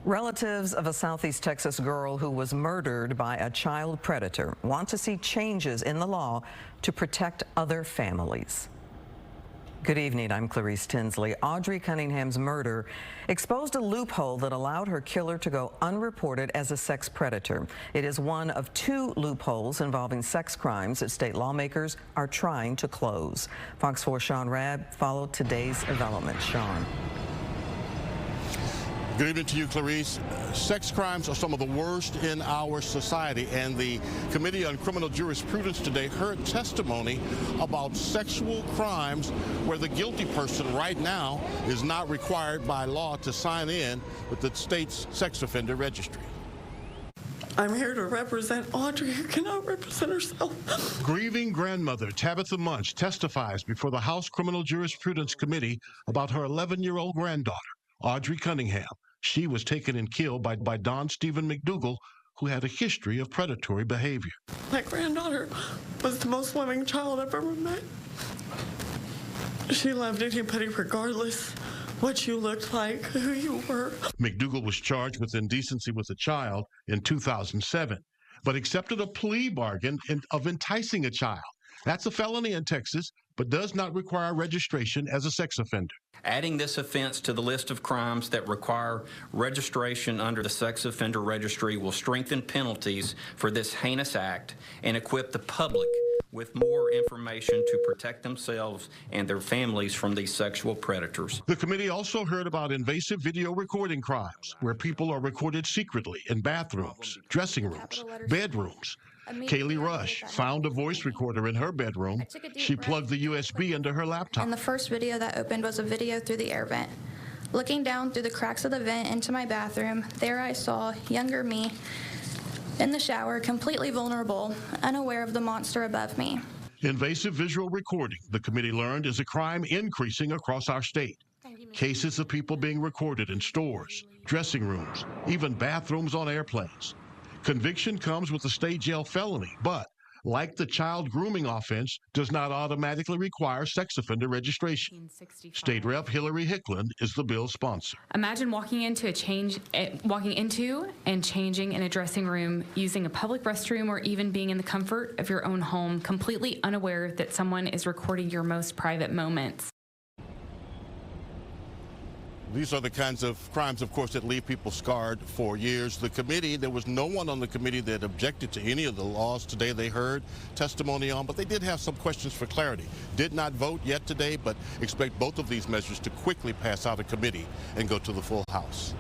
Relatives of a Southeast Texas girl who was murdered by a child predator want to see changes in the law to protect other families. Good evening, I'm Clarice Tinsley. Audrey Cunningham's murder exposed a loophole that allowed her killer to go unreported as a sex predator. It is one of two loopholes involving sex crimes that state lawmakers are trying to close. Fox 4 Sean Rabb followed today's development. Sean. Good evening to you, Clarice. Sex crimes are some of the worst in our society, and the Committee on Criminal Jurisprudence today heard testimony about sexual crimes where the guilty person right now is not required by law to sign in with the state's sex offender registry. I'm here to represent Audrey, who cannot represent herself. Grieving grandmother Tabitha Munch testifies before the House Criminal Jurisprudence Committee about her 11-year-old granddaughter, Audrey Cunningham. She was taken and killed by Don Stephen McDougal, who had a history of predatory behavior. My granddaughter was the most loving child I've ever met. She loved anybody regardless what you looked like, who you were. McDougal was charged with indecency with a child in 2007, but accepted a plea bargain of enticing a child. That's a felony in Texas, but does not require registration as a sex offender. Adding this offense to the list of crimes that require registration under the sex offender registry will strengthen penalties for this heinous act and equip the public with more information to protect themselves and their families from these sexual predators. The committee also heard about invasive video recording crimes, where people are recorded secretly in bathrooms, dressing rooms, bedrooms. Kaylee Rush found a voice recorder in her bedroom. She plugged the USB into her laptop. And the first video that opened was a video through the air vent. Looking down through the cracks of the vent into my bathroom, there I saw younger me in the shower, completely vulnerable, unaware of the monster above me. Invasive visual recording, the committee learned, is a crime increasing across our state. Cases of people being recorded in stores, dressing rooms, even bathrooms on airplanes. Conviction comes with a state jail felony, but like the child grooming offense, does not automatically require sex offender registration. State Rep Hillary Hicklin is the bill's sponsor. Imagine walking into and changing in a dressing room, using a public restroom, or even being in the comfort of your own home, completely unaware that someone is recording your most private moments. These are the kinds of crimes, of course, that leave people scarred for years. The committee, there was no one on the committee that objected to any of the laws today they heard testimony on, but they did have some questions for clarity. Did not vote yet today, but expect both of these measures to quickly pass out of committee and go to the full House.